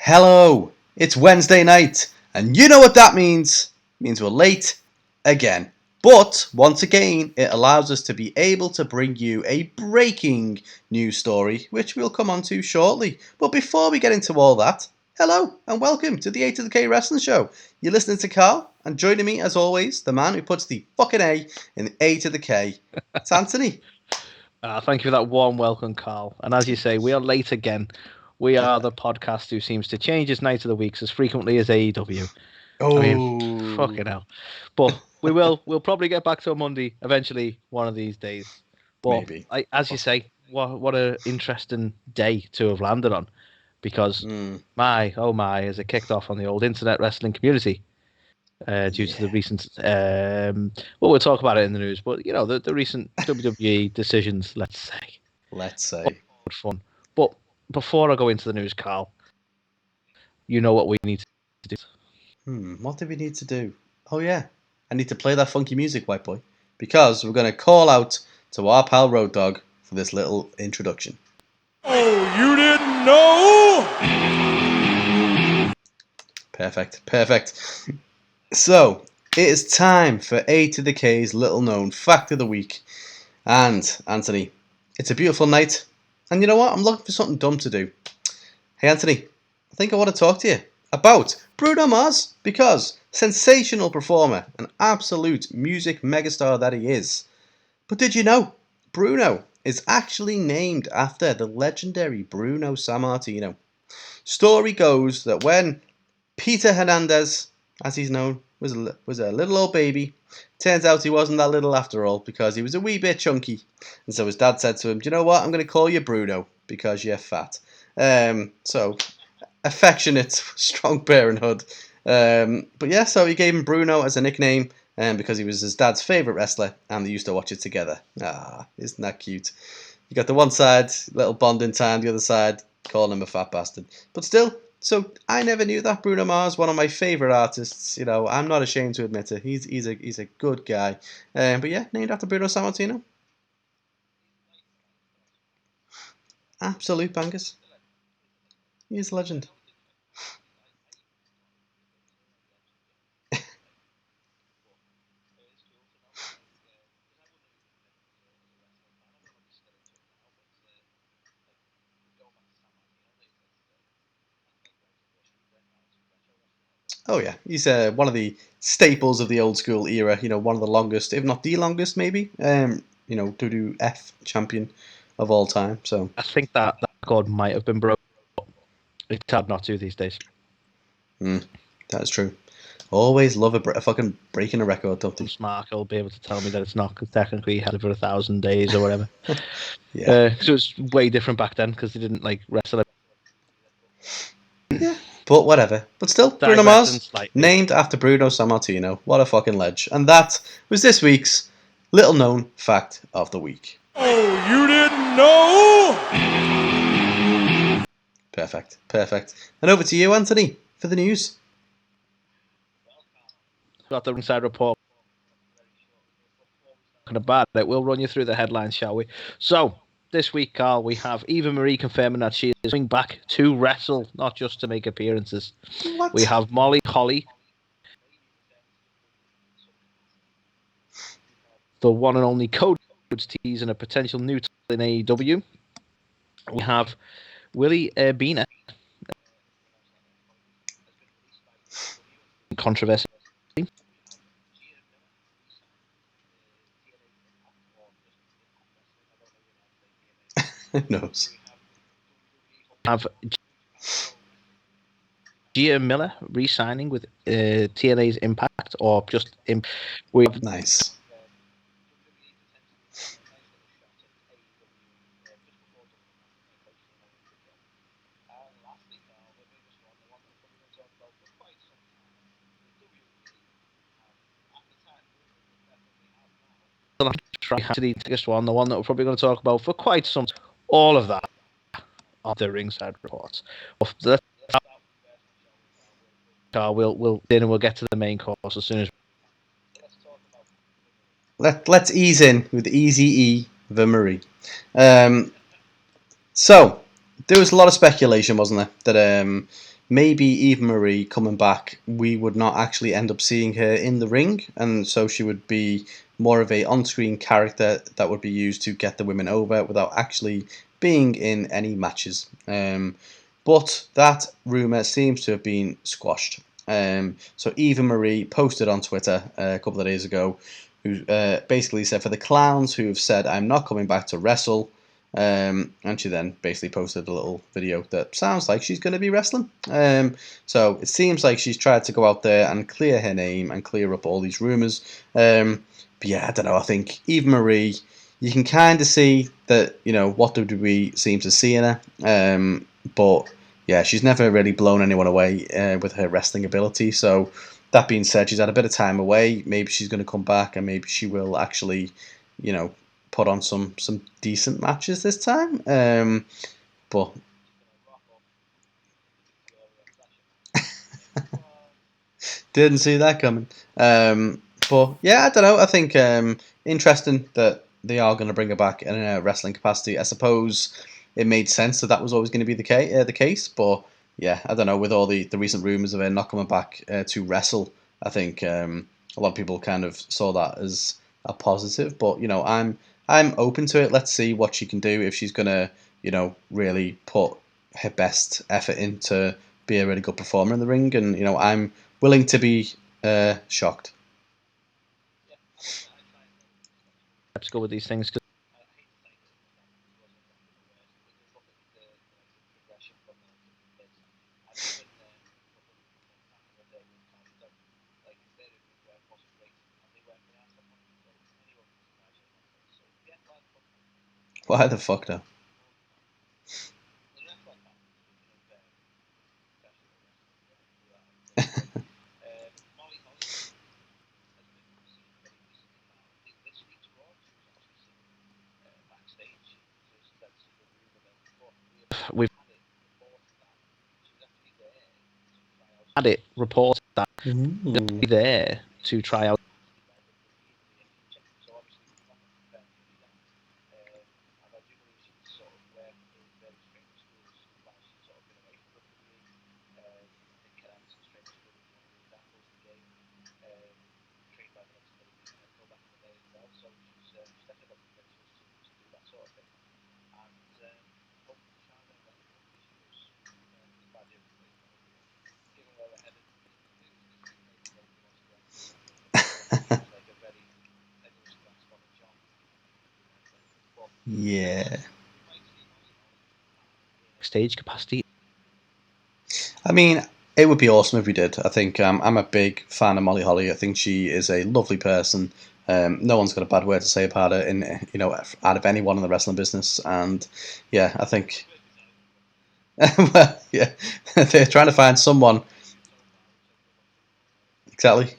Hello, it's Wednesday night, and you know what that means. It means we're late again. But once again, it allows us to be able to bring you a breaking news story, which we'll come on to shortly. But before we get into all that, hello and welcome to the A2theK Wrestling Show. You're listening to Carl, and joining me as always, the man who puts the fucking A in the A to the K. It's Anthony. Thank you for that warm welcome, Carl. And as you say, we are late again. We are the podcast who seems to change its night of the weeks as frequently as AEW. Oh, I mean, fucking hell. But we'll probably get back to a Monday eventually one of these days. But maybe. As you say, what an interesting day to have landed on. Because my, as it kicked off on the old internet wrestling community. Due to the recent, we'll talk about it in the news, but you know the recent WWE decisions. Let's say, fun. But before I go into the news, Carl, you know what we need to do. What do we need to do? Oh yeah, I need to play that funky music, white boy, because we're going to call out to our pal Road Dogg for this little introduction. Oh, you didn't know? Perfect. So, it is time for A2theK's little known fact of the week. And, Anthony, it's a beautiful night. And you know what? I'm looking for something dumb to do. Hey, Anthony, I think I want to talk to you about Bruno Mars. Because, sensational performer, an absolute music megastar that he is. But did you know? Bruno is actually named after the legendary Bruno Sammartino. Story goes that when Peter Hernandez, as he's known, was a little old baby. Turns out he wasn't that little after all, because he was a wee bit chunky. And so his dad said to him, do you know what, I'm going to call you Bruno, because you're fat. So, affectionate, strong parenthood. But yeah, so he gave him Bruno as a nickname, because he was his dad's favourite wrestler, and they used to watch it together. Isn't that cute? You got the one side, little bonding time, the other side, calling him a fat bastard. But still, so I never knew that. Bruno Mars, one of my favourite artists. You know, I'm not ashamed to admit it. He's a good guy. But yeah, named after Bruno Sammartino. Absolute bangers. He's a legend. Oh yeah, he's one of the staples of the old school era. You know, one of the longest, if not the longest, maybe. WWF champion of all time. So I think that record might have been broken. It's hard not to these days. That is true. Always love a fucking breaking a record, don't they? Mark will be able to tell me that it's not, because technically he had it for 1,000 days or whatever. Yeah. So it's way different back then, because they didn't like wrestle. Yeah. But whatever. But still, Bruno Mars, named after Bruno Sammartino. What a fucking ledge. And that was this week's little known fact of the week. Oh, you didn't know? Perfect. And over to you, Anthony, for the news. Got the Ringside Report. About it, we'll run you through the headlines, shall we? So, this week, Carl, we have Eva Marie confirming that she is coming back to wrestle, not just to make appearances. What? We have Molly Holly, the one and only Cody teasing a potential new title in AEW. We have Willie Urbina, controversy. Who knows? Have Gia Miller re-signing with TNA's Impact, or just we have nice. the biggest one, the one that we're probably going to talk about for quite some time. All of that on the Ringside Reports. We'll get to the main course as soon as. Let's ease in with Easy Eva Marie. So there was a lot of speculation, wasn't there, that maybe Eva Marie coming back, we would not actually end up seeing her in the ring, and so she would be more of a on-screen character that would be used to get the women over without actually being in any matches. But that rumour seems to have been squashed. So Eva Marie posted on Twitter a couple of days ago, who basically said, for the clowns who have said I'm not coming back to wrestle, and she then basically posted a little video that sounds like she's going to be wrestling. So it seems like she's tried to go out there and clear her name and clear up all these rumours. But yeah, I don't know. I think Eva Marie, you can kind of see that, what WWE seems to see in her. But yeah, she's never really blown anyone away with her wrestling ability. So that being said, she's had a bit of time away. Maybe she's going to come back, and maybe she will actually, put on some decent matches this time. But didn't see that coming. But yeah, I don't know. I think interesting that they are going to bring her back in a wrestling capacity. I suppose it made sense that was always going to be the case. But yeah, I don't know. With all the recent rumors of her not coming back to wrestle, I think a lot of people kind of saw that as a positive. But I'm open to it. Let's see what she can do if she's gonna really put her best effort in to be a really good performer in the ring. And I'm willing to be shocked. Let's go with these things. Why the fuck no? We've had it reported that she'll be there to try out. Yeah. Stage capacity. I mean, it would be awesome if we did. I think I'm a big fan of Molly Holly. I think she is a lovely person. No one's got a bad word to say about her out of anyone in the wrestling business. And yeah, I think well, yeah, they're trying to find someone. Exactly.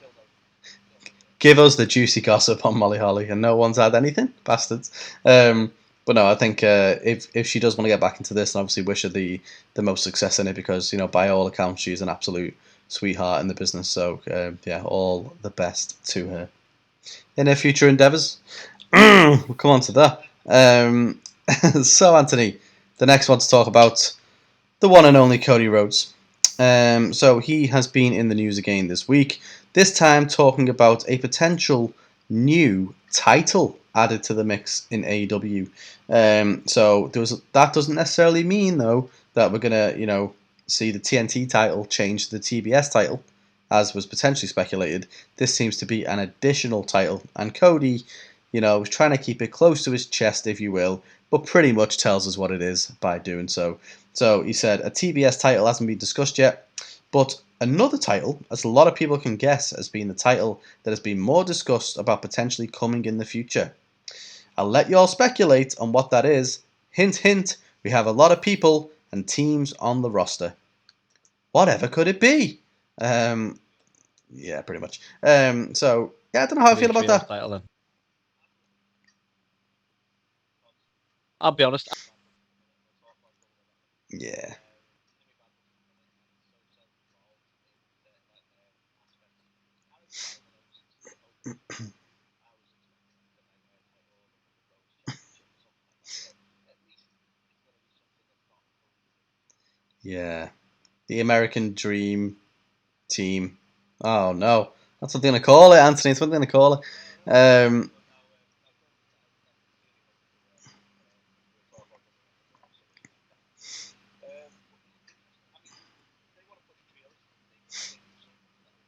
Give us the juicy gossip on Molly Holly, and no one's had anything, bastards. But no, I think if she does want to get back into this, and obviously wish her the most success in it, because by all accounts she's an absolute sweetheart in the business. So yeah, all the best to her in her future endeavours. We'll come on to that. So Anthony, the next one to talk about, the one and only Cody Rhodes. So he has been in the news again this week, this time talking about a potential new title added to the mix in AEW. So that doesn't necessarily mean, though, that we're going to, see the TNT title change to the TBS title, as was potentially speculated. This seems to be an additional title, and Cody, was trying to keep it close to his chest, if you will, but pretty much tells us what it is by doing so. So he said a TBS title hasn't been discussed yet, but another title, as a lot of people can guess, has been the title that has been more discussed about potentially coming in the future. I'll let you all speculate on what that is. Hint, hint, we have a lot of people and teams on the roster. Whatever could it be? Yeah, pretty much. So, yeah, I don't know how I feel about that. Title, then. I'll be honest. Yeah. Yeah. The American Dream Team. Oh no, that's what they're gonna call it, Anthony. That's what they're gonna call it.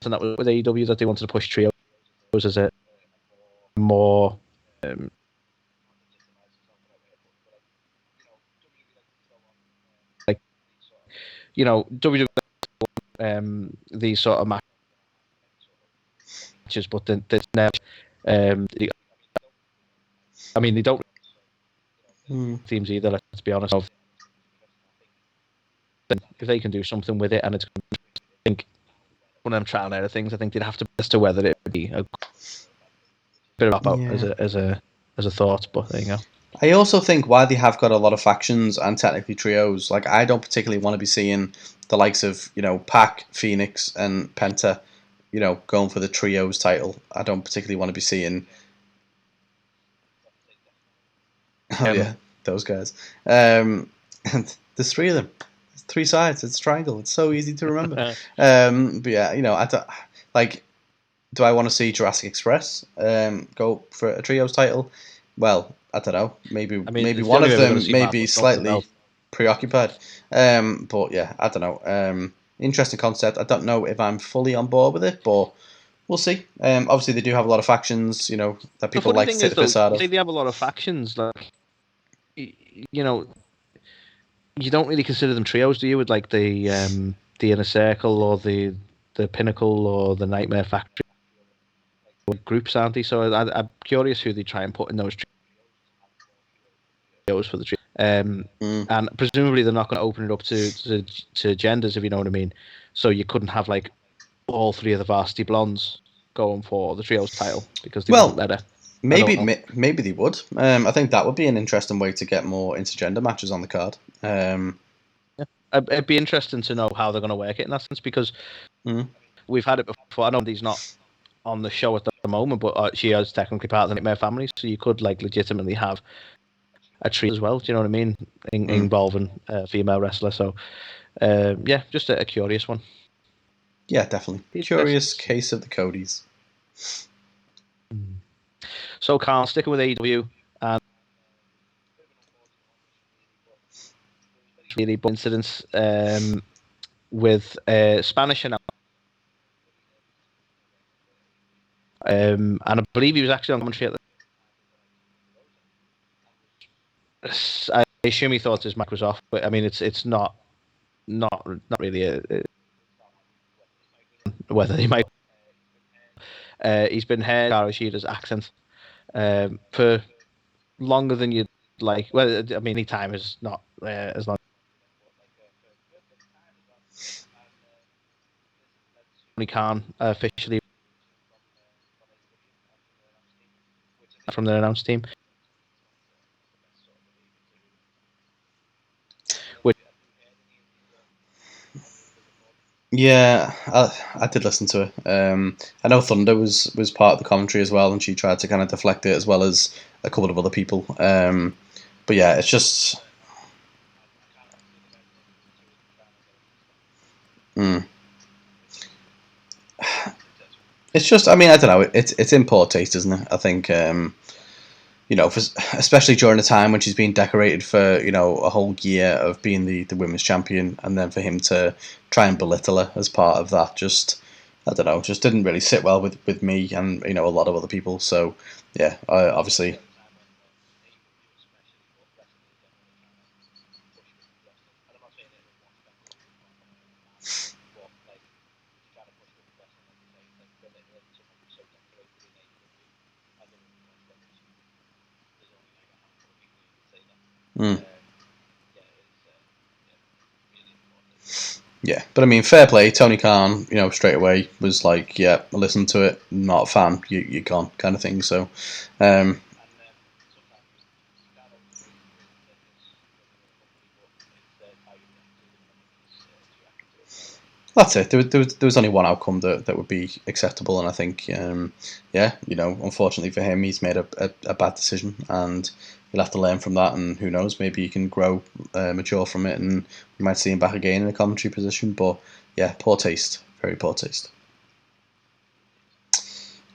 And that was with AEW that they wanted to push trios as a more like, you know, WWE these sort of matches, but then there's never I mean, they don't teams either, let's be honest. If they can do something with it, and it's, I think, one of them trial and error things, I think they'd have to as to whether it would be a bit of out as a thought. But there you go. I also think why they have got a lot of factions and technically trios, like I don't particularly want to be seeing the likes of, you know, Pac, Phoenix, and Penta, you know, going for the trios title. I don't particularly want to be seeing. Oh yeah, those guys. And there's three of them. There's three sides. It's a triangle. It's so easy to remember. But yeah, you know, I don't like. Do I want to see Jurassic Express go for a trios title? Well, I don't know. Maybe one of them may be slightly preoccupied. But yeah, I don't know. Interesting concept. I don't know if I'm fully on board with it, but we'll see. Obviously, they do have a lot of factions, you know, that people like to take the piss out of. They have a lot of factions. Like, you know, you don't really consider them trios, do you? With like the Inner Circle or the Pinnacle or the Nightmare Factory groups, aren't they? So I'm curious who they try and put in those trios for the trio. And presumably they're not going to open it up to genders, if you know what I mean. So you couldn't have like all three of the Varsity Blondes going for the trios title because they wouldn't let her. Maybe they would. I think that would be an interesting way to get more intergender matches on the card. It'd be interesting to know how they're going to work it in that sense, because we've had it before. I know he's not on the show at the moment, but she is technically part of the Nightmare family, so you could like legitimately have a trio as well. Do you know what I mean? Involving a female wrestler. So yeah, just a curious one. Yeah, definitely. Curious case of the Codys. So, Carl, sticking with AEW, and really incidents with Spanish and I believe he was actually on commentary at I assume he thought his mic was off, but I mean it's not really whether he might. He's been heard Arashida's accent for longer than you'd like. Well, I mean, any time is not as long. He can't officially from their announce team. Yeah, I did listen to it. I know Thunder was part of the commentary as well, and she tried to kind of deflect it as well as a couple of other people. But yeah, it's just. It's just, I mean, I don't know. It's in poor taste, isn't it? I think, you know, especially during a time when she's been decorated for, you know, a whole year of being the women's champion, and then for him to try and belittle her as part of that, just, I don't know, just didn't really sit well with me and, you know, a lot of other people. So, yeah, obviously. Yeah, but I mean, fair play. Tony Khan, you know, straight away was like, "Yeah, I listened to it. Not a fan. You're gone," kind of thing. So, That's it. There was only one outcome that would be acceptable, and I think, unfortunately for him, he's made a bad decision, and he'll have to learn from that. And who knows, maybe he can grow, mature from it, and we might see him back again in a commentary position. But yeah, poor taste, very poor taste.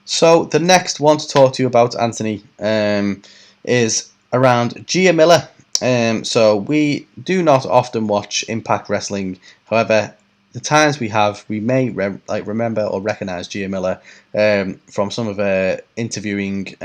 So the next one to talk to you about, Anthony, is around Gia Miller. So we do not often watch Impact Wrestling. However, the times we have, we may remember or recognise Gia Miller from some of her interviewing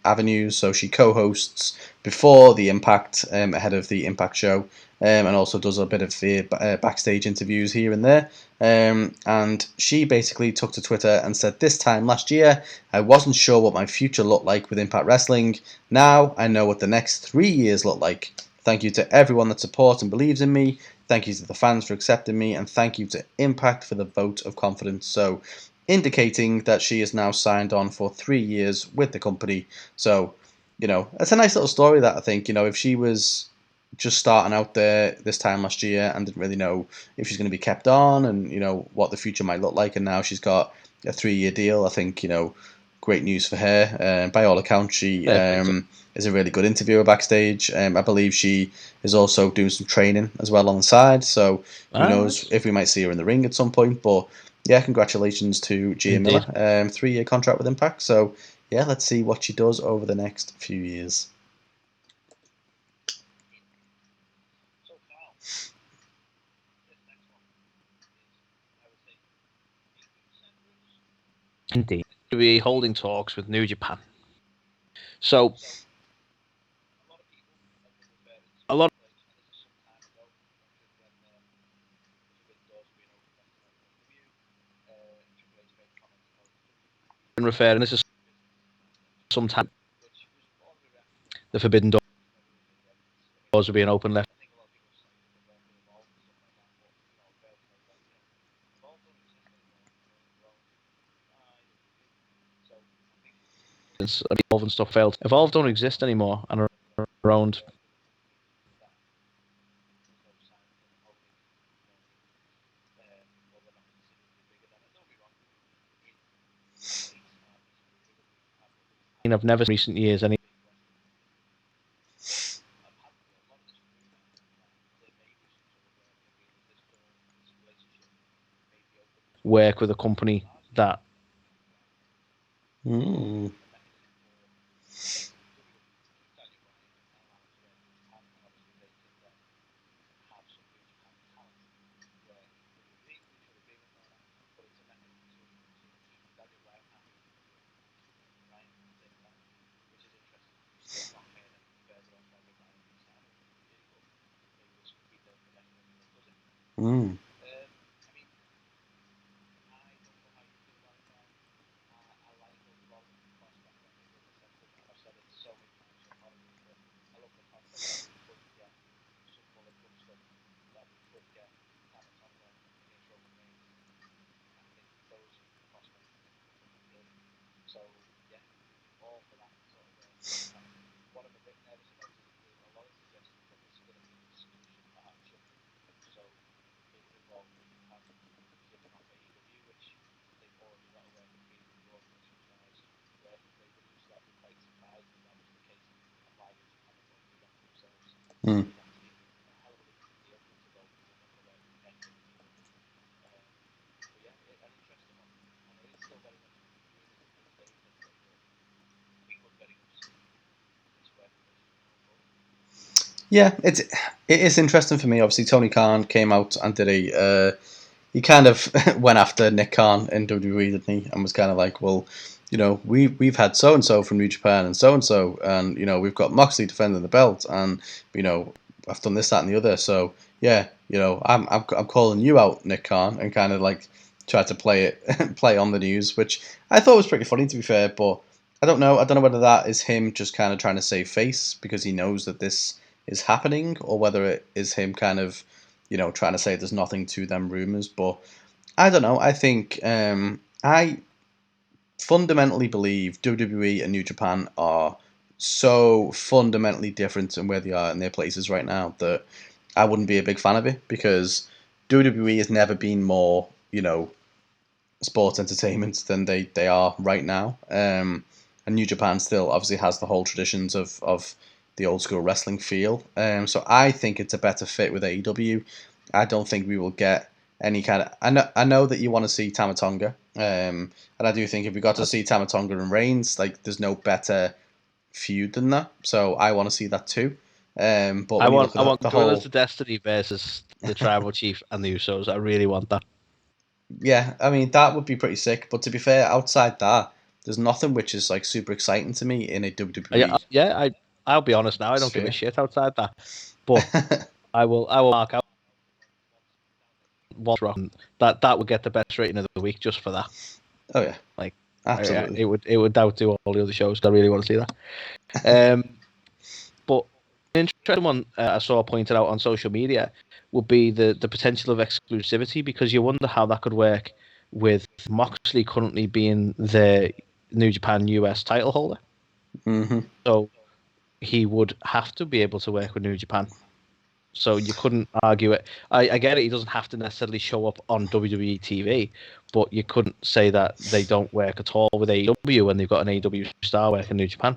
avenues. So she co-hosts before the Impact, ahead of the Impact show, and also does a bit of the backstage interviews here and there. And she basically took to Twitter and said, "This time last year, I wasn't sure what my future looked like with Impact Wrestling. Now I know what the next 3 years look like. Thank you to everyone that supports and believes in me. Thank you to the fans for accepting me, and thank you to Impact for the vote of confidence." So, indicating that she is now signed on for 3 years with the company. So, it's a nice little story that I think, if she was just starting out there this time last year and didn't really know if she's going to be kept on and, what the future might look like, and now she's got a 3-year deal, I think, great news for her. By all accounts, she is a really good interviewer backstage. I believe she is also doing some training as well on the side, so who knows if we might see her in the ring at some point. But yeah, congratulations to Gia Miller. 3-year contract with Impact, so yeah, let's see what she does over the next few years. Indeed. WWE holding talks with New Japan. So, a lot of referring, this is sometime the Forbidden Doors will be an open left. Evolve and stuff failed. Evolve don't exist anymore and are around. I've never in recent years any work with a company that Yeah, it is interesting for me. Obviously, Tony Khan came out and did he kind of went after Nick Khan in WWE, didn't he? And was kind of like, well, we've had so and so from New Japan and so, and we've got Moxley defending the belt, and I've done this, that, and the other. So yeah, I'm calling you out, Nick Khan, and kind of like tried to play on the news, which I thought was pretty funny, to be fair. But I don't know whether that is him just kind of trying to save face because he knows that this is happening, or whether it is him kind of trying to say there's nothing to them rumours. But I don't know. I think I fundamentally believe WWE and New Japan are so fundamentally different in where they are in their places right now that I wouldn't be a big fan of it, because WWE has never been more, sports entertainment than they are right now. And New Japan still obviously has the whole traditions of the old school wrestling feel. So I think it's a better fit with AEW. I don't think we will get any kind of. I know that you want to see Tama Tonga, and I do think if we got to see Tama Tonga and Reigns, like there's no better feud than that. So I want to see that too. But I when you want look at the whole, Gorillas of Destiny versus the Tribal Chief and the Usos. I really want that. yeah, I mean that would be pretty sick. But to be fair, outside that, there's nothing which is like super exciting to me in a WWE I'll be honest now. I don't give a sphere. shit outside that, but I will mark out what's wrong. That would get the best rating of the week just for that. Oh yeah, Like absolutely. it would outdo all the other shows. I really want to see that. But an interesting one I saw pointed out on social media would be the potential of exclusivity, because you wonder how that could work with Moxley currently being the New Japan US title holder. Mm-hmm. So he would have to be able to work with New Japan. So you couldn't argue it. I get it. He doesn't have to necessarily show up on WWE TV, but you couldn't say that they don't work at all with AEW when they've got an AEW star working New Japan.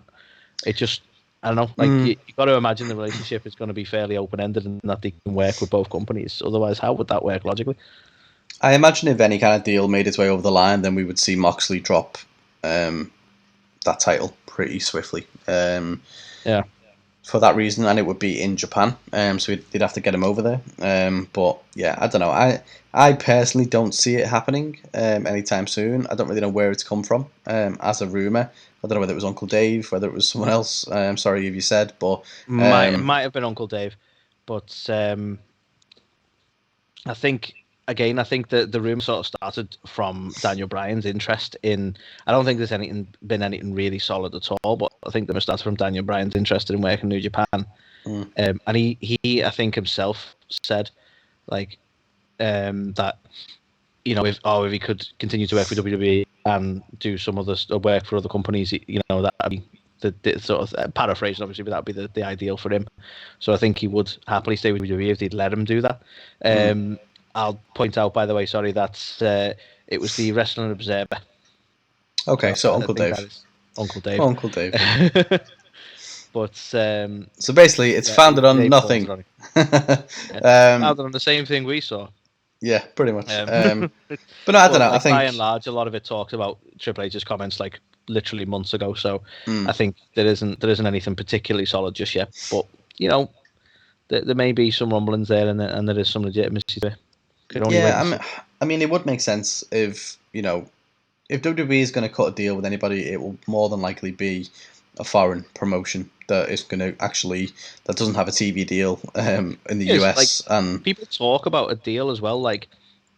It just, I don't know. Like you got to imagine the relationship is going to be fairly open ended and that they can work with both companies. Otherwise, how would that work logically? I imagine if any kind of deal made its way over the line, then we would see Moxley drop that title pretty swiftly. Yeah. For that reason, and it would be in Japan. So they'd have to get him over there. But yeah, I don't know. I personally don't see it happening anytime soon. I don't really know where it's come from as a rumor. I don't know whether it was Uncle Dave, whether it was someone else. Sorry if you said, but might have been Uncle Dave, but I think that the rumor sort of started from Daniel Bryan's interest in. I don't think there's been anything really solid at all, but I think the rumor started from Daniel Bryan's interest in working New Japan, and he I think himself said like that if he could continue to work with WWE and do some other work for other companies, that'd be the sort of paraphrasing obviously, but that'd be the ideal for him. So I think he would happily stay with WWE if they'd let him do that. I'll point out, by the way, sorry, that's it was the Wrestling Observer. Okay, so Uncle Dave. That is Uncle Dave. Uncle Dave. But so basically, it's founded on nothing. Founded on the same thing we saw. Yeah, pretty much. But no, I don't know. I think by and large, a lot of it talks about Triple H's comments like literally months ago. So I think there isn't anything particularly solid just yet. But there may be some rumblings there, and there is some legitimacy there. I mean, it would make sense if if WWE is going to cut a deal with anybody, it will more than likely be a foreign promotion that is going to that doesn't have a TV deal in the US. And people talk about a deal as well, like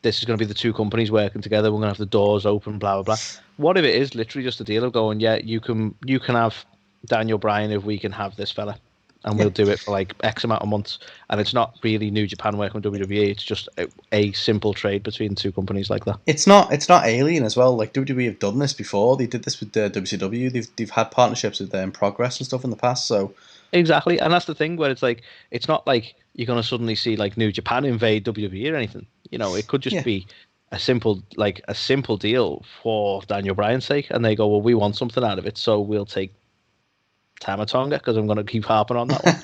this is going to be the two companies working together. We're going to have the doors open, blah blah blah. What if it is literally just a deal of going, yeah, you can have Daniel Bryan if we can have this fella, and we'll do it for like X amount of months, and it's not really New Japan working with WWE. It's just a simple trade between two companies like that. It's not alien as well. Like WWE have done this before. They did this with WCW. They've had partnerships with them Progress and stuff in the past. So exactly, and that's the thing where it's like it's not like you're gonna suddenly see like New Japan invade WWE or anything. It could just be a simple deal for Daniel Bryan's sake, and they go, well, we want something out of it, so we'll take Tama Tonga because I'm going to keep harping on that one.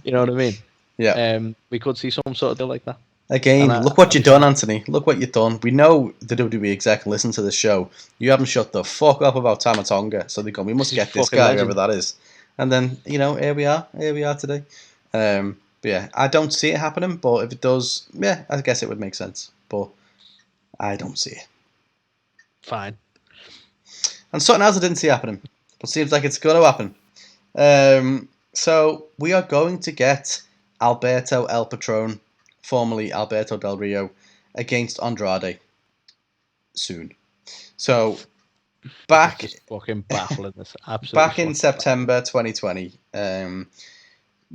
You know what I mean? Yeah. We could see some sort of deal like that. Again, look what you've done, Anthony. Look what you've done. We know the WWE exec listen to the show. You haven't shut the fuck up about Tama Tonga, so they go, we must get this guy, whoever that is. And then, here we are today. But yeah, I don't see it happening, but if it does, yeah, I guess it would make sense. But I don't see it. Fine. And something else I didn't see happening, but seems like it's going to happen. So we are going to get Alberto El Patron, formerly Alberto Del Rio, against Andrade soon. So back fucking baffling this. Absolutely back in September 2020,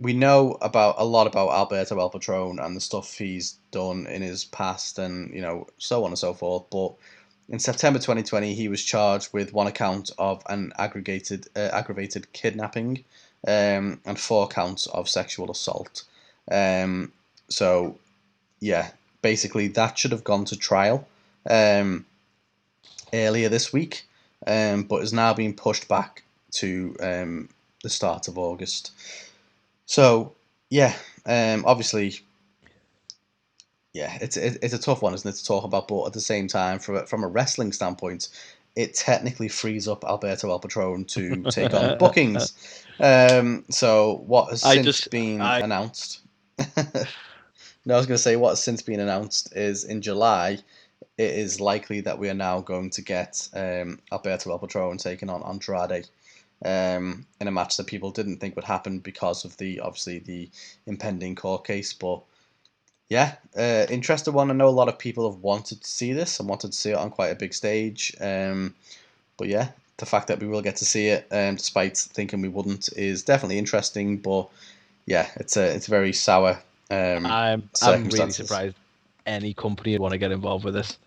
we know a lot about Alberto El Patron and the stuff he's done in his past, and so on and so forth. But in September 2020, he was charged with one account of an aggravated kidnapping and 4 counts of sexual assault. So, yeah, basically that should have gone to trial earlier this week, but is now being pushed back to the start of August. So yeah, obviously, yeah, it's a tough one, isn't it, to talk about? But at the same time, from a wrestling standpoint, it technically frees up Alberto El Patron to take on bookings. So what has since been announced? No, I was going to say what has since been announced is in July, it is likely that we are now going to get Alberto El Patron taking on Andrade in a match that people didn't think would happen because of the impending court case. But yeah, interested one. I know a lot of people have wanted to see this and wanted to see it on quite a big stage. But yeah, the fact that we will get to see it, despite thinking we wouldn't, is definitely interesting. But yeah, it's very sour. I'm really surprised any company would want to get involved with this.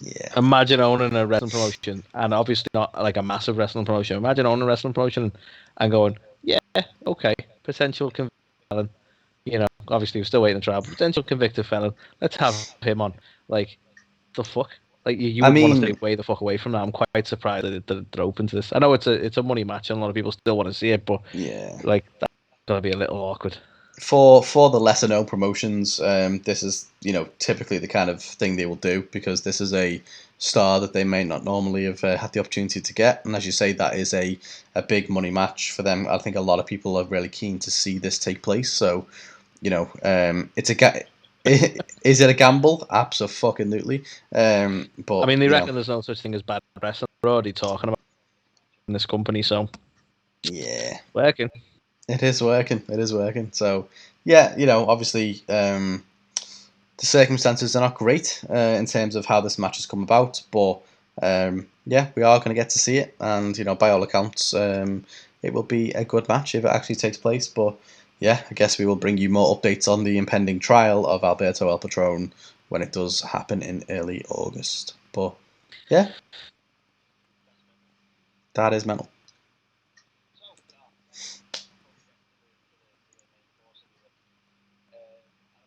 Yeah. Imagine owning a wrestling promotion, and obviously not like a massive wrestling promotion. Imagine owning a wrestling promotion and going, yeah, okay, potential convicted felon. You know, obviously we're still waiting to trial, but potential convicted felon. Let's have him on. Like, the fuck? Like, you would want to stay way the fuck away from that. I'm quite surprised that they're open to this. I know it's a money match, and a lot of people still want to see it, but yeah, like that's gonna be a little awkward. For the lesser known promotions, this is typically the kind of thing they will do, because this is a star that they may not normally have had the opportunity to get, and as you say, that is a big money match for them. I think a lot of people are really keen to see this take place. So, it's is it a gamble? Absolutely. But I mean, they reckon there's no such thing as bad wrestling. We're already talking about in this company, so yeah, working. It is working. So yeah, obviously, the circumstances are not great in terms of how this match has come about, but yeah, we are going to get to see it, and by all accounts, it will be a good match if it actually takes place. But yeah, I guess we will bring you more updates on the impending trial of Alberto El Patron when it does happen in early August. But yeah, that is mental.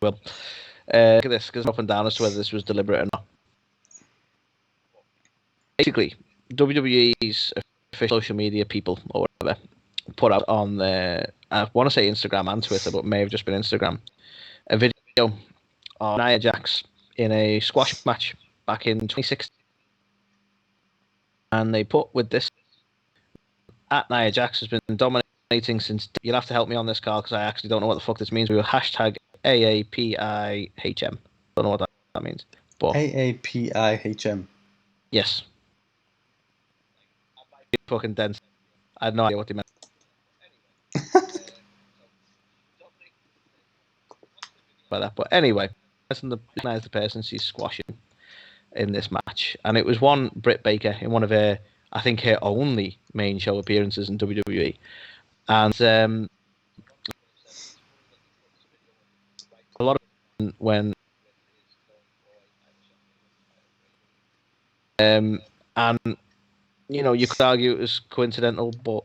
Well, look at this, because up and down as to whether this was deliberate or not. Basically, WWE's official social media people or whatever put out on the, I want to say Instagram and Twitter, but may have just been Instagram, a video of Nia Jax in a squash match back in 2016, and they put with this, at Nia Jax has been dominating since. You'll have to help me on this, Carl, because I actually don't know what the fuck this means. We were hashtag AAPIHM. Don't know what that means. But AAPIHM. Yes. Fucking dense. I had no idea what they meant. By that, but anyway, the person she's squashing in this match, and it was one Britt Baker in one of her, I think her only main show appearances in WWE, and a lot of when and you could argue it was coincidental, but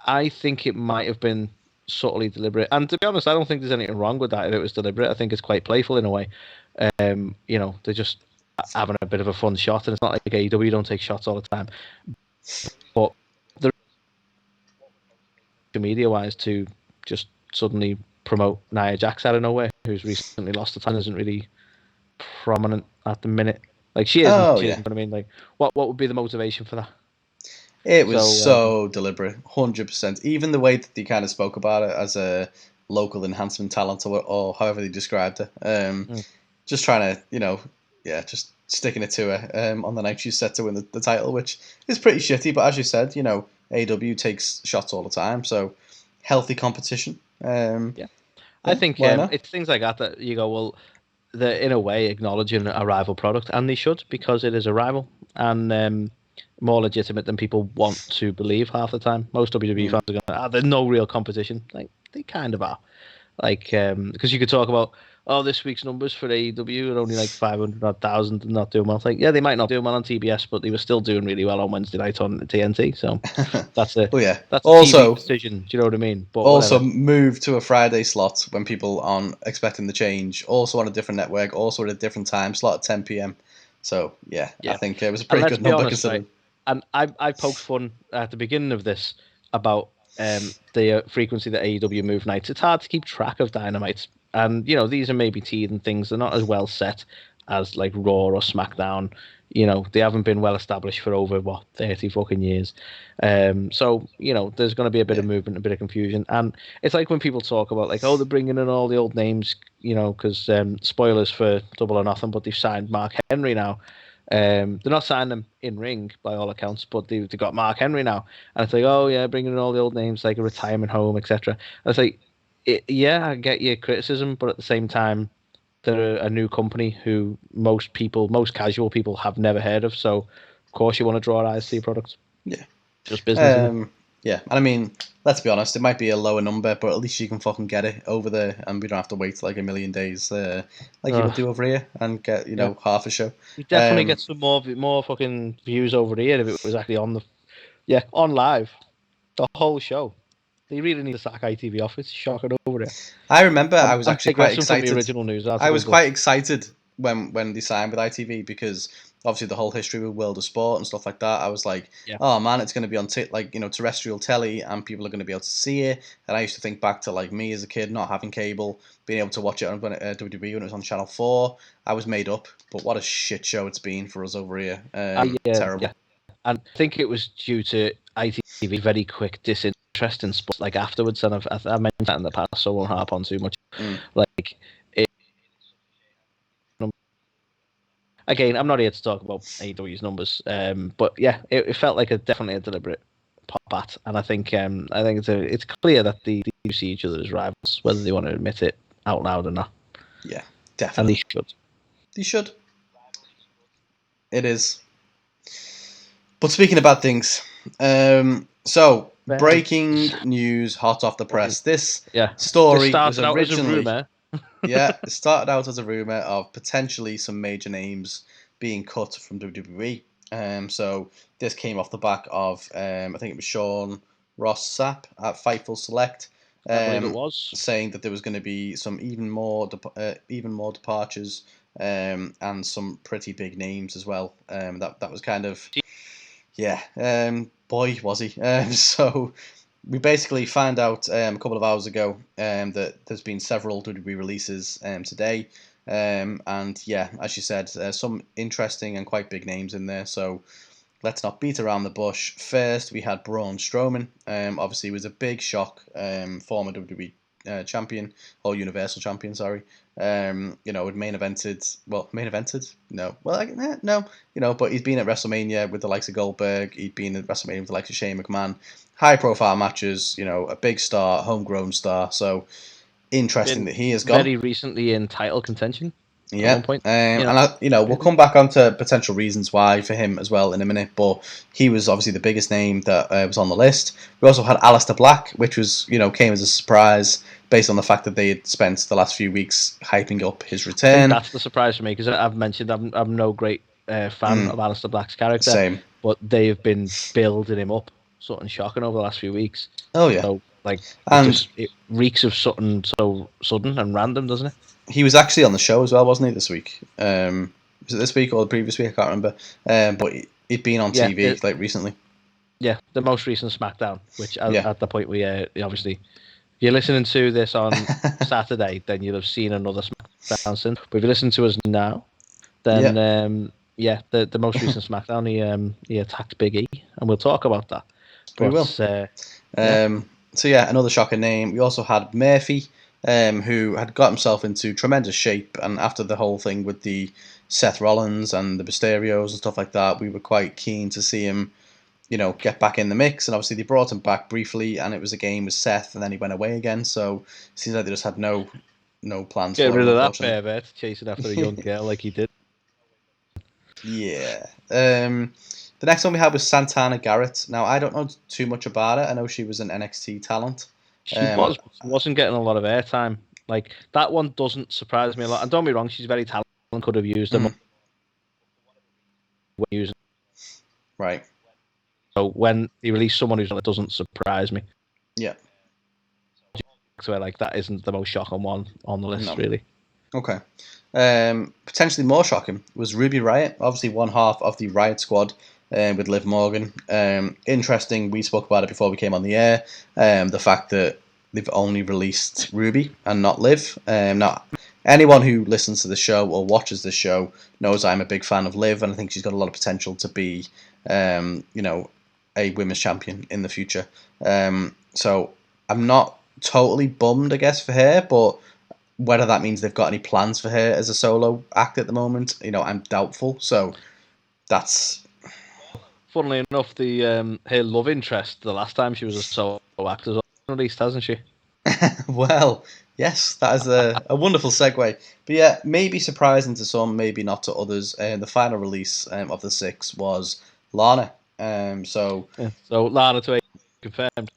I think it might have been subtly deliberate. And to be honest, I don't think there's anything wrong with that if it was deliberate. I think it's quite playful in a way. They're just having a bit of a fun shot, and it's not like AEW don't take shots all the time. But the media-wise, to just suddenly promote Nia Jax out of nowhere, who's recently lost the title, isn't really prominent at the minute. Like she is, but I mean, like, what would be the motivation for that? It was so deliberate, 100%. Even the way that they kind of spoke about it as a local enhancement talent, or however they described it. Just trying to, just sticking it to her on the night she's set to win the title, which is pretty shitty. But as you said, AW takes shots all the time, so healthy competition. I think it's things like that you go, well, they're in a way acknowledging a rival product, and they should, because it is a rival, and more legitimate than people want to believe half the time. Most WWE fans are going, there's no real competition. Like, they kind of are. Like, because you could talk about, oh, this week's numbers for AEW are only like 500,000 and not doing well. It's like, yeah, they might not do well on TBS, but they were still doing really well on Wednesday night on TNT. So that's a Oh yeah. that's a TV Also, decision. Do you know what I mean? But also whatever. move to a Friday slot when people aren't expecting the change. Also on a different network. Also at a different time slot at 10 p.m. So yeah, I Yeah. think it was a And pretty let's good be number honest, considering. right? And I poked fun at the beginning of this about the frequency that AEW move nights. It's hard to keep track of Dynamites, and these are maybe teething things. They're not as well set as like Raw or SmackDown. They haven't been well established for over 30 fucking years. So there's going to be a bit of movement, a bit of confusion, and it's like when people talk about like, oh, they're bringing in all the old names, because spoilers for Double or Nothing, but they've signed Mark Henry now. They're not signing them in ring by all accounts, but they've got Mark Henry now, and it's like, oh yeah, bringing in all the old names like a retirement home, etc. And it's like, yeah, I get your criticism, but at the same time, they're a new company who most casual people have never heard of. So, of course, you want to draw eyes to your product. Yeah. Just business, isn't it? Yeah, and I mean, let's be honest, it might be a lower number, but at least you can fucking get it over there, and we don't have to wait like a million days, like you would do over here, and get Yeah. half a show. You definitely get some more fucking views over here if it was actually on live, the whole show. They really need to sack ITV off. It's shocking over there. I remember I was I'm actually quite digressing from the excited. original news I was article, quite excited when they signed with ITV because obviously the whole history with World of Sport and stuff like that. I was like, Yeah. oh man, it's going to be on terrestrial telly and people are going to be able to see it. And I used to think back to like me as a kid not having cable, being able to watch it on WWE when it was on Channel 4. I was made up, but what a shit show it's been for us over here. Terrible. Yeah. And I think it was due to ITV very quick disinterest in sports like afterwards, and I've mentioned that in the past, so I won't harp on too much. Like, again, I'm not here to talk about AEW's numbers, but yeah, it felt like definitely a deliberate pop at, and I think it's clear that they see each other as rivals, whether they want to admit it out loud or not. Yeah, And definitely. they should. They should. It is. But speaking about things, so breaking news, hot off the press. This story was originally as a rumor. it started out as a rumor of potentially some major names being cut from WWE. So this came off the back of I think it was Sean Ross Sapp at Fightful Select, I believe it was saying that there was going to be some even more departures, and some pretty big names as well. That was kind of. Yeah, boy was he. So we basically found out a couple of hours ago that there's been several WWE releases today. And yeah, as you said, some interesting and quite big names in there. So let's not beat around the bush. First, we had Braun Strowman. Obviously, it was a big shock. Former WWE champion, or Universal champion, sorry. Had main evented. No. Well, no. But he's been at WrestleMania with the likes of Goldberg. He'd been at WrestleMania with the likes of Shane McMahon. High profile matches. A big star, homegrown star. So interesting that he has gone very recently in title contention. Yeah, at one point. And we'll come back onto potential reasons why for him as well in a minute. But he was obviously the biggest name that was on the list. We also had Aleister Black, which was came as a surprise based on the fact that they had spent the last few weeks hyping up his return. That's the surprise for me because I've mentioned I'm no great fan of Aleister Black's character. Same, but they've been building him up, something shocking over the last few weeks. Oh yeah, so and it reeks of something so sudden and random, doesn't it? He was actually on the show as well, wasn't he, this week? Was it this week or the previous week? I can't remember. But he'd been on TV like recently. Yeah, the most recent SmackDown, which at the point we obviously, if you're listening to this on Saturday, then you'll have seen another SmackDown since. But if you listen to us now, then the most recent SmackDown, he attacked Big E, and we'll talk about that. We will. So yeah, another shocking name. We also had Murphy, who had got himself into tremendous shape, and after the whole thing with the Seth Rollins and the Mysterios and stuff like that, we were quite keen to see him, get back in the mix. And obviously they brought him back briefly, and it was a game with Seth, and then he went away again. So it seems like they just had no plans. Get rid of that pervert chasing after a young girl like he did. Yeah. The next one we had was Santana Garrett. Now I don't know too much about her. I know she was an NXT talent. She wasn't getting a lot of airtime. Like that one doesn't surprise me a lot. And don't be wrong, she's very talented and could have used them. Right. So when they release someone who's, it doesn't surprise me. Yeah. So like that isn't the most shocking one on the list, really. Okay. Potentially more shocking was Ruby Riott, obviously one half of the Riott squad with Liv Morgan. Interesting, we spoke about it before we came on the air, the fact that they've only released Ruby and not Liv. Now, anyone who listens to the show or watches the show knows I'm a big fan of Liv, and I think she's got a lot of potential to be, a women's champion in the future. So I'm not totally bummed, I guess, for her, but whether that means they've got any plans for her as a solo act at the moment, I'm doubtful. So that's... Funnily enough, the her love interest the last time she was a solo actor was released, hasn't she? Well, yes, that is a wonderful segue. But yeah, maybe surprising to some, maybe not to others. The final release of the 6 was Lana. So Lana to confirmed.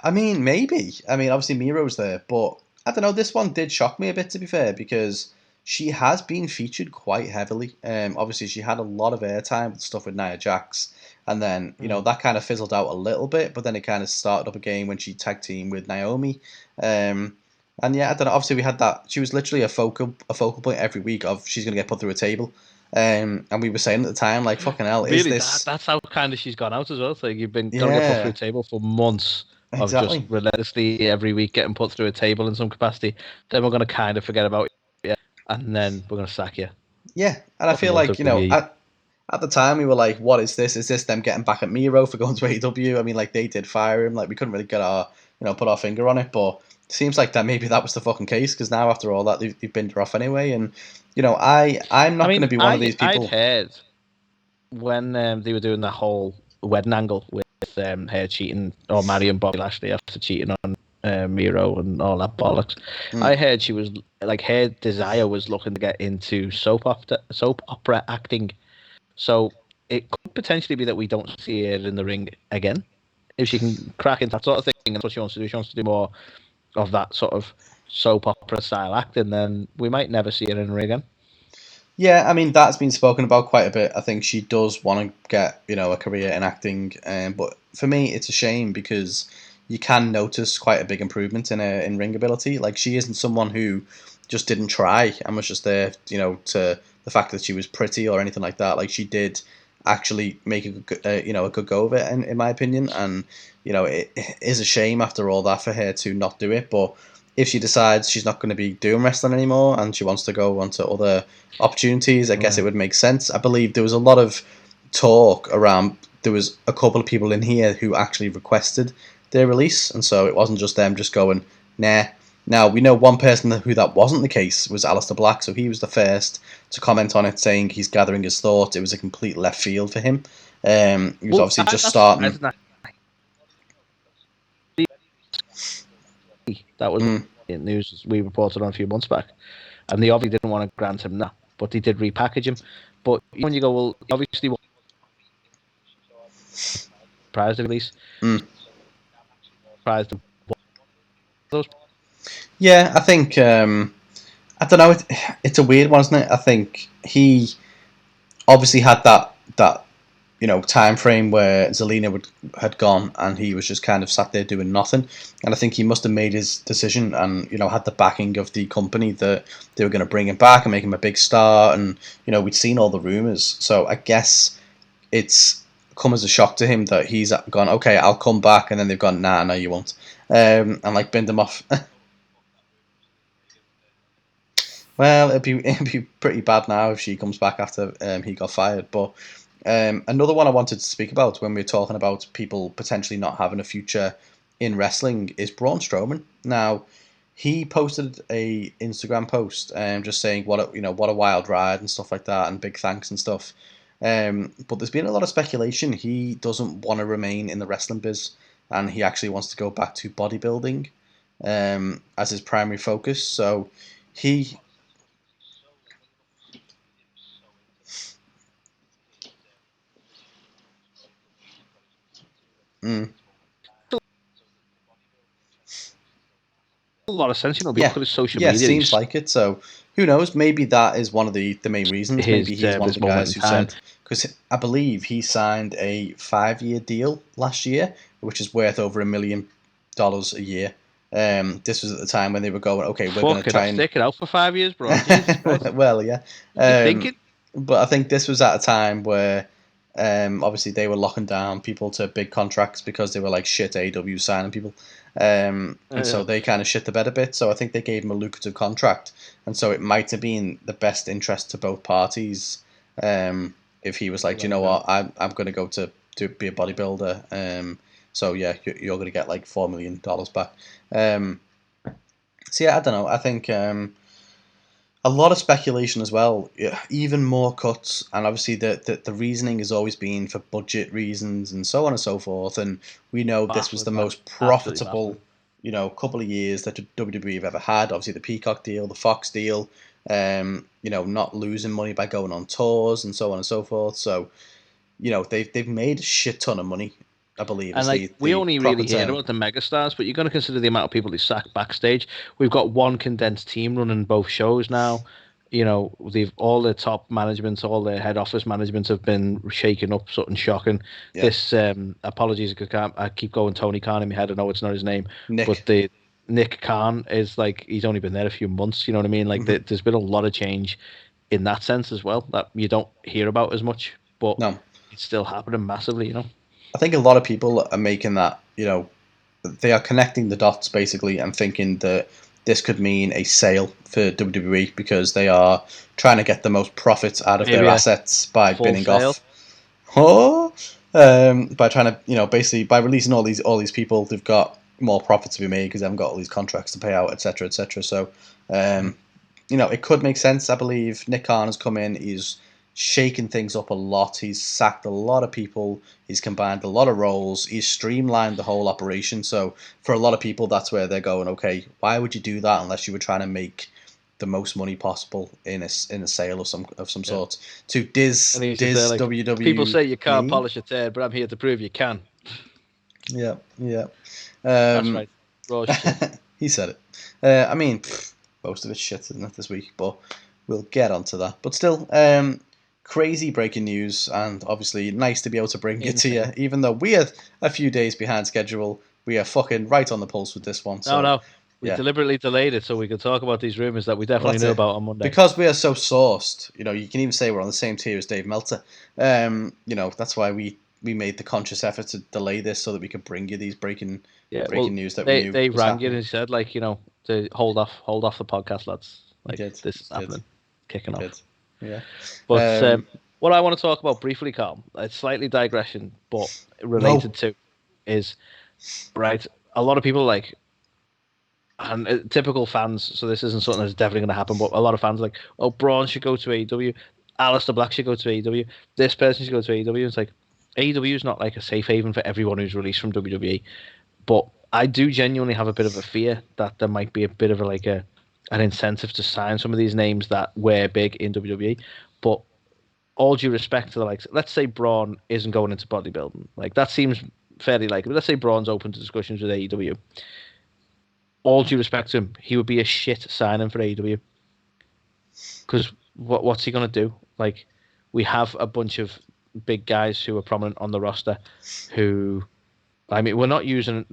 I mean, maybe. I mean, obviously Miro's there, but I don't know. This one did shock me a bit, to be fair, because she has been featured quite heavily. Obviously, she had a lot of airtime with stuff with Nia Jax, and then that kind of fizzled out a little bit, but then it kind of started up again when she tag teamed with Naomi. And yeah, I don't know. Obviously, we had that. She was literally a focal point every week of she's going to get put through a table. And we were saying at the time, like, fucking hell, really, is this... that's how kind of she's gone out as well. So you've been going to get put through Yeah, a table for months of exactly. just relentlessly every week getting put through a table in some capacity. Then we're going to kind of forget about you, and then we're going to sack you. Yeah, and I feel like, at the time we were like, what is this? Is this them getting back at Miro for going to AEW? I mean, like, they did fire him. Like, we couldn't really get put our finger on it, but it seems like that maybe that was the fucking case, because now after all that, they've binned her off anyway. And, I'm not going to be one of these people. I'd heard when they were doing that whole wedding angle with her cheating or marrying Bobby Lashley after cheating on Miro and all that bollocks. I heard she was like her desire was looking to get into soap opera acting. So it could potentially be that we don't see her in the ring again if she can crack into that sort of thing. And that's what she wants to do. She wants to do more of that sort of soap opera style acting. Then we might never see her in the ring again. Yeah, I mean, that's been spoken about quite a bit. I think she does want to get, a career in acting. But for me, it's a shame because you can notice quite a big improvement in her in-ring ability. Like, she isn't someone who just didn't try and was just there, to the fact that she was pretty or anything like that. Like, she did actually make a good go of it, in my opinion. And, it is a shame after all that for her to not do it. But if she decides she's not going to be doing wrestling anymore and she wants to go on to other opportunities, I guess it would make sense. I believe there was a lot of talk around, there was a couple of people in here who actually requested their release, and so it wasn't just them just going, nah. Now, we know one person who that wasn't the case was Aleister Black, so he was the first to comment on it, saying he's gathering his thoughts. It was a complete left field for him. He was obviously just starting. That was news we reported on a few months back, and they obviously didn't want to grant him that, but they did repackage him. But when you go, well, obviously, prize the release, prize the those. Yeah, I think I don't know. It's a weird one, isn't it? I think he obviously had that time frame where Zelina had gone and he was just kind of sat there doing nothing. And I think he must have made his decision and had the backing of the company that they were going to bring him back and make him a big star. And we'd seen all the rumors, so I guess it's come as a shock to him that he's gone, okay, I'll come back, and then they've gone, nah, no, you won't, and like binned him off. Well, it'd be pretty bad now if she comes back after he got fired. But another one I wanted to speak about when we were talking about people potentially not having a future in wrestling is Braun Strowman. Now, he posted a Instagram post just saying what a wild ride and stuff like that, and big thanks and stuff. But there's been a lot of speculation he doesn't want to remain in the wrestling biz, and he actually wants to go back to bodybuilding as his primary focus. So he... Mm. a lot of sense, because of social yeah, media. seems like it. So who knows? Maybe that is one of the main reasons. Maybe he's one of the guys who said, because I believe he signed a 5-year deal last year, which is worth over $1 million a year. This was at the time when they were going, okay, we're going to try and stick it out for 5 years, bro. Jesus Christ. Well, yeah. What are you thinking? But I think this was at a time where obviously they were locking down people to big contracts because they were like shit AEW signing people. And so they kind of shit the bed a bit. So I think they gave him a lucrative contract. And so it might have been the best interest to both parties if he was like, you know what, I'm going to go to be a bodybuilder. So yeah, you're going to get like $4 million back. So yeah, I don't know. I think a lot of speculation as well. Even more cuts, and obviously the reasoning has always been for budget reasons and so on and so forth. And we know this was the most profitable, couple of years that WWE have ever had. Obviously the Peacock deal, the Fox deal. Not losing money by going on tours and so on and so forth. So, they've made a shit ton of money, I believe. And we only really hear about the megastars, but you're going to consider the amount of people they sack backstage. We've got one condensed team running both shows now. All the top managements, all the head office managements have been shaken up, something shocking. Yeah. This apologies, I keep going Tony Khan in my head. I know it's not his name, but the Nick Khan is like, he's only been there a few months. You know what I mean? Like there's been a lot of change in that sense as well that you don't hear about as much, but it's still happening massively. I think a lot of people are making that, they are connecting the dots basically and thinking that this could mean a sale for WWE because they are trying to get the most profit out of their assets by binning off. By trying to, basically by releasing all these people, they've got more profit to be made because they haven't got all these contracts to pay out, etc., etc. So, it could make sense. I believe Nick Khan has come in. He's shaken things up a lot. He's sacked a lot of people. He's combined a lot of roles. He's streamlined the whole operation. So for a lot of people, that's where they're going, okay, why would you do that unless you were trying to make the most money possible in a sale of some sort? To Diz WWE. People say you can't polish a turd, but I'm here to prove you can. Yeah. That's right. He said it. I mean, most of it's shit, isn't it, this week? But we'll get onto that. But still, crazy breaking news, and obviously nice to be able to bring it to you. Even though we are a few days behind schedule, we are fucking right on the pulse with this one. So, we deliberately delayed it so we could talk about these rumours that we definitely knew about on Monday. Because we are so sourced, you can even say we're on the same tier as Dave Meltzer. That's why we made the conscious effort to delay this so that we could bring you these breaking news that we knew. They rang you and said, to hold off the podcast, lads. This is happening, kicking off. Yeah. But what I want to talk about briefly, Carl, it's slightly digression, but related to is, right, a lot of people and typical fans, so this isn't something that's definitely going to happen, but a lot of fans are like, oh, Braun should go to AEW, Aleister Black should go to AEW, this person should go to AEW. It's like, AEW is not like a safe haven for everyone who's released from WWE, but I do genuinely have a bit of a fear that there might be a bit of an incentive to sign some of these names that were big in WWE. But all due respect to the let's say Braun isn't going into bodybuilding. That seems fairly likely. But let's say Braun's open to discussions with AEW. All due respect to him, he would be a shit signing for AEW. Because what's he going to do? We have a bunch of big guys who are prominent on the roster who... we're not using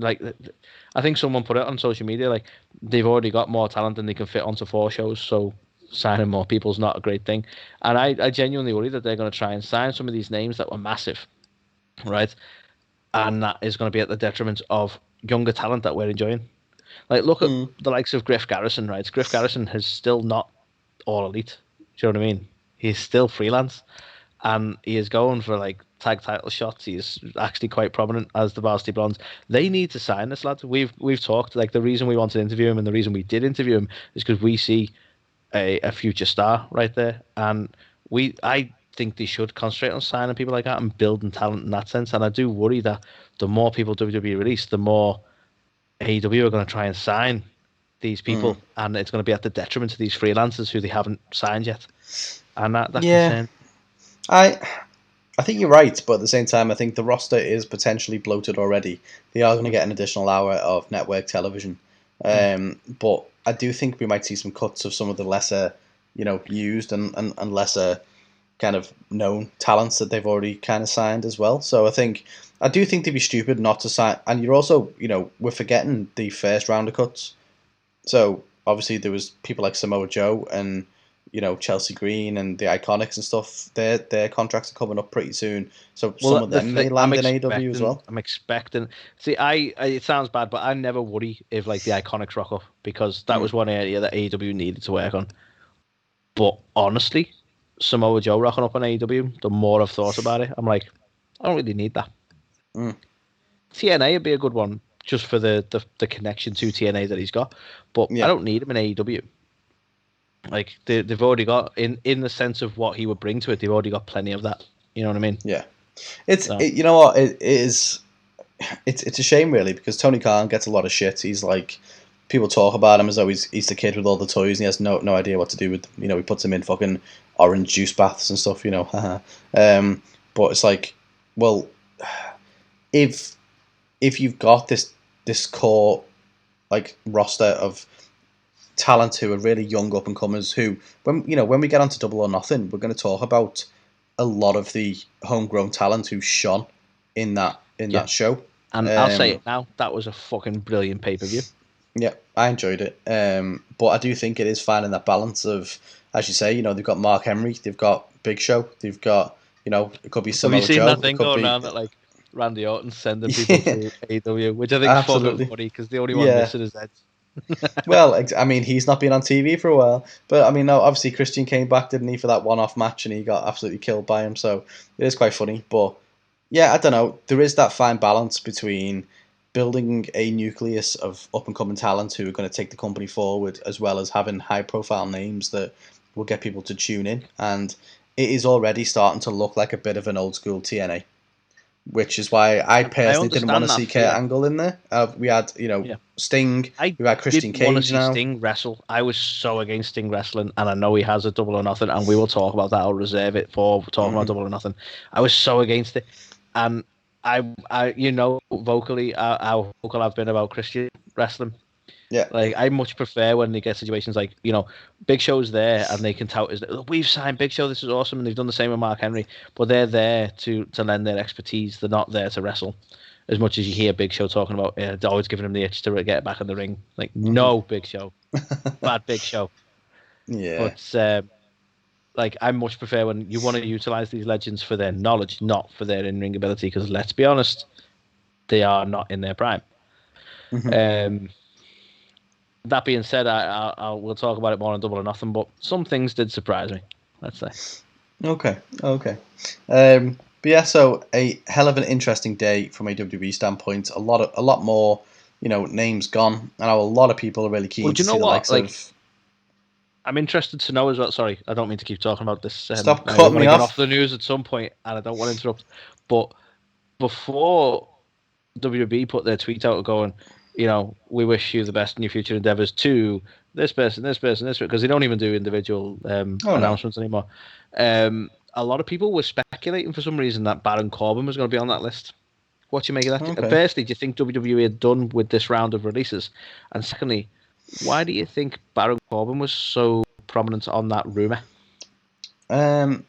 I think someone put it on social media they've already got more talent than they can fit onto 4 shows, so signing more people is not a great thing. And I genuinely worry that they're going to try and sign some of these names that were massive, right? And that is going to be at the detriment of younger talent that we're enjoying. Look at the likes of Griff Garrison, right? Griff Garrison is still not all elite. Do you know what I mean? He's still freelance, and he is going for tag title shots. He's actually quite prominent as the Varsity Blondes. They need to sign this lad. We've talked the reason we wanted to interview him and the reason we did interview him is because we see a future star right there, and I think they should concentrate on signing people like that and building talent in that sense. And I do worry that the more people WWE release, the more AEW are going to try and sign these people, and it's going to be at the detriment of these freelancers who they haven't signed yet. And that concern. I think you're right, but at the same time, I think the roster is potentially bloated already. They are going to get an additional hour of network television. But I do think we might see some cuts of some of the lesser, used and lesser kind of known talents that they've already kind of signed as well. So I do think they'd be stupid not to sign. And you're also, we're forgetting the first round of cuts. So obviously there was people like Samoa Joe and Chelsea Green and the Iconics and stuff. Their contracts are coming up pretty soon. So some of them may land in AEW as well. I'm expecting. See, it sounds bad, but I never worry if like the Iconics rock up because that was one area that AEW needed to work on. But honestly, Samoa Joe rocking up on AEW, the more I've thought about it, I'm like, I don't really need that. TNA would be a good one just for the connection to TNA that he's got, but I don't need him in AEW. Like they've already got in the sense of what he would bring to it, they've already got plenty of that. You know what I mean? Yeah, you know what it is. It's a shame really because Tony Khan gets a lot of shit. He's like, people talk about him as though he's the kid with all the toys and he has no idea what to do with. He puts them in fucking orange juice baths and stuff. But it's like, well, if you've got this core like roster of talent who are really young up and comers who when we get onto Double or Nothing, we're going to talk about a lot of the homegrown talent who shone in that show. And I'll say it now, that was a fucking brilliant pay-per-view. Yeah, I enjoyed it. But I do think it is finding that balance of, as you say, they've got Mark Henry, they've got Big Show, they've got, it could be Samoa Joe. Have you seen that thing going around that like Randy Orton sending people to AEW, which I think is fucking funny because the only one missing is Edge. Well, I mean, he's not been on TV for a while, but I mean, no, obviously Christian came back, didn't he, for that one-off match, and he got absolutely killed by him. So it is quite funny, but yeah, I don't know. There is that fine balance between building a nucleus of up-and-coming talent who are going to take the company forward, as well as having high-profile names that will get people to tune in. And it is already starting to look like a bit of an old-school TNA. Which is why I personally didn't want to see Kurt Angle in there. We had, Sting. We had Christian Cage now. I didn't want to see Sting wrestle. I was so against Sting wrestling, and I know he has a Double or Nothing, and we will talk about that. I'll reserve it for talking about Double or Nothing. I was so against it, and I vocally how vocal I've been about Christian wrestling. Yeah, like I much prefer when they get situations like Big Show's there and they can tout as we've signed Big Show, this is awesome, and they've done the same with Mark Henry, but they're there to lend their expertise. They're not there to wrestle. As much as you hear Big Show talking about always giving him the itch to get back in the ring, like no Big Show, bad Big Show. Yeah, but like I much prefer when you want to utilize these legends for their knowledge, not for their in-ring ability. Because let's be honest, they are not in their prime. That being said, we'll talk about it more on Double or Nothing, but some things did surprise me, let's say. Okay. But yeah, so a hell of an interesting day from a WWE standpoint. A lot more, names gone. I know a lot of people are really keen to see the likes of... I'm interested to know as well. Sorry, I don't mean to keep talking about this. Stop cutting me off. Get off the news at some point, and I don't want to interrupt. But before WWE put their tweet out going, we wish you the best in your future endeavors to this person, because they don't even do individual announcements anymore. A lot of people were speculating for some reason that Baron Corbin was going to be on that list. What do you make of that? Okay. Firstly, do you think WWE had done with this round of releases? And secondly, why do you think Baron Corbin was so prominent on that rumor?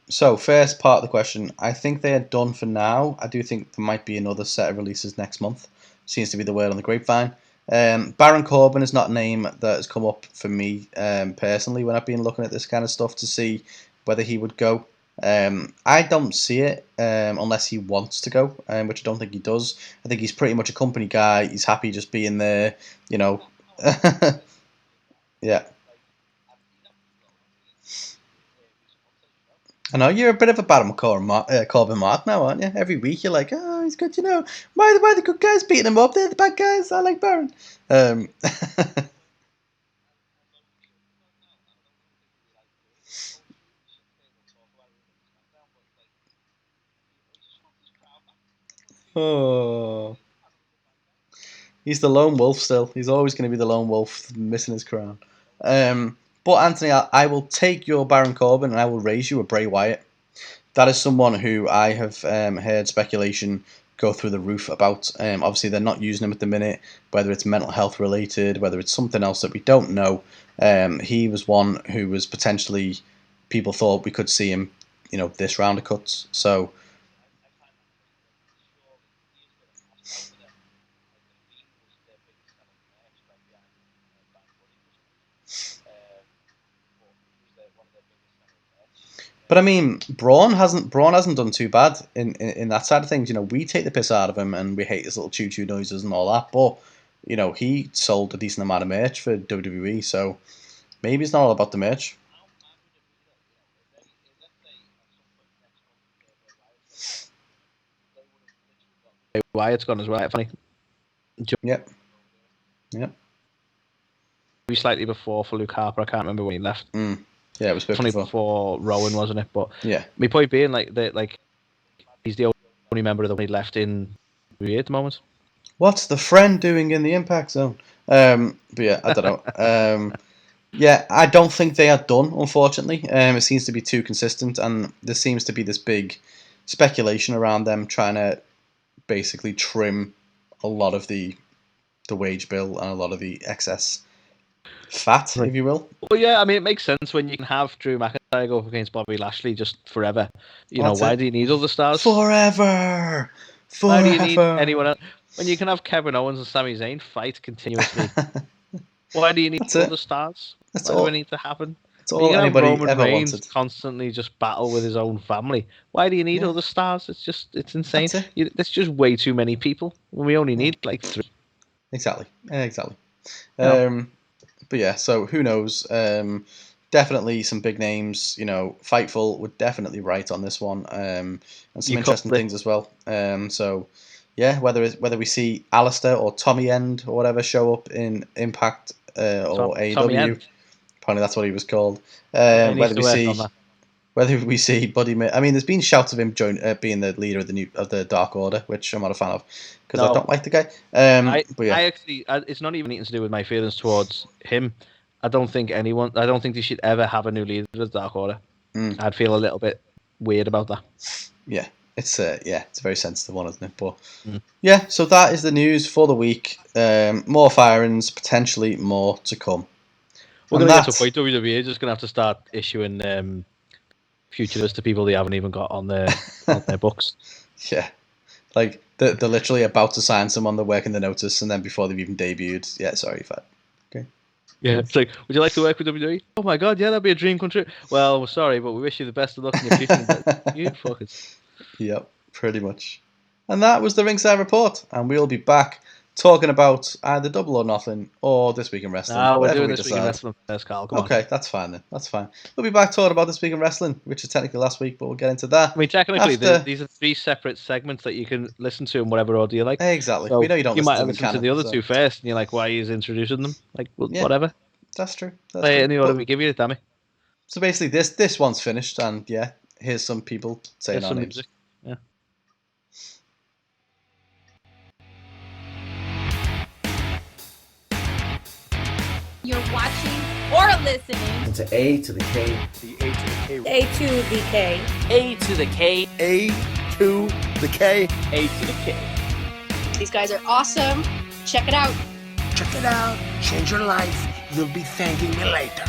So first part of the question, I think they are done for now. I do think there might be another set of releases next month. Seems to be the word on the grapevine. Baron Corbin is not a name that has come up for me personally when I've been looking at this kind of stuff to see whether he would go. I don't see it unless he wants to go, which I don't think he does. I think he's pretty much a company guy. He's happy just being there, Yeah. I know you're a bit of a Baron Corbin mark now, aren't you? Every week you're like, oh, he's good, Why the good guys beating him up? They're the bad guys. I like Baron. Oh, he's the lone wolf still. He's always going to be the lone wolf, missing his crown. But Anthony, I will take your Baron Corbin and I will raise you a Bray Wyatt. That is someone who I have heard speculation go through the roof about. Obviously, they're not using him at the minute, whether it's mental health related, whether it's something else that we don't know. He was one who was potentially, people thought we could see him, this round of cuts. So, but I mean, Braun hasn't done too bad in that side of things. We take the piss out of him and we hate his little choo choo noises and all that. But he sold a decent amount of merch for WWE, so maybe it's not all about the merch. Wyatt's gone as well. Funny. Yep. Maybe slightly before for Luke Harper. I can't remember when he left. Yeah, it was before Rowan, wasn't it? But yeah, my point being, he's the only member of the one left in WWE at the moment. What's the friend doing in the Impact Zone? But yeah, I don't know. Yeah, I don't think they are done, unfortunately. It seems to be too consistent, and there seems to be this big speculation around them trying to basically trim a lot of the wage bill and a lot of the excess fat, if you will. Well, yeah, I mean, it makes sense when you can have Drew McIntyre go up against Bobby Lashley just forever. Why do you need all the stars? Forever! Why do you need anyone else? When you can have Kevin Owens and Sami Zayn fight continuously. Why do you need all the stars? Why do it need to happen? That's all anybody Roman ever Reigns wanted. Constantly just battle with his own family. Why do you need all the stars? It's insane. That's it. That's just way too many people when we only need 3. Exactly. Yeah. But yeah, so who knows? Definitely some big names. Fightful would definitely write on this one, and some interesting things as well. So yeah, whether we see Alistair or Tommy End or whatever show up in Impact or AEW, apparently that's what he was called. Whether we see Buddy, I mean, there's been shouts of him being the leader of the Dark Order, which I'm not a fan of because I don't like the guy. But yeah. It's not even anything to do with my feelings towards him. I don't think they should ever have a new leader of the Dark Order. I'd feel a little bit weird about that. Yeah, it's a very sensitive one, isn't it? But yeah, so that is the news for the week. More firings, potentially more to come. We're going to get to a point WWE is just going to have to start issuing futures to people they haven't even got on their books. Yeah, like they're literally about to sign someone, they're working the notice, and then before they've even debuted, yeah, sorry, fat. Okay. Yeah, it's like, would you like to work with WWE? Oh my god, yeah, that'd be a dream come true. Well, we're sorry, but we wish you the best of luck in your future. You fuckers. Yep, pretty much. And that was the Ringside Report, and we'll be back talking about either Double or Nothing or This Week in Wrestling. No, we're doing This Week in Wrestling first, Carl. Come on. That's fine then. That's fine. We'll be back talking about This Week in Wrestling, which is technically last week, but we'll get into that. I mean, technically, these are 3 separate segments that you can listen to in whatever order you like. Exactly. So we know you don't. You might have listened to the other 2 first, and you're like, "Why is introducing them?" Like, well, whatever. That's true. Play any order we give you, damn it. So basically, this one's finished, and yeah, here's some people saying our names. Music. Yeah. You're watching or listening to A to the K. The A2theK. A2theK. A2theK. A2theK. A2theK. These guys are awesome. Check it out. Check it out. Change your life. You'll be thanking me later.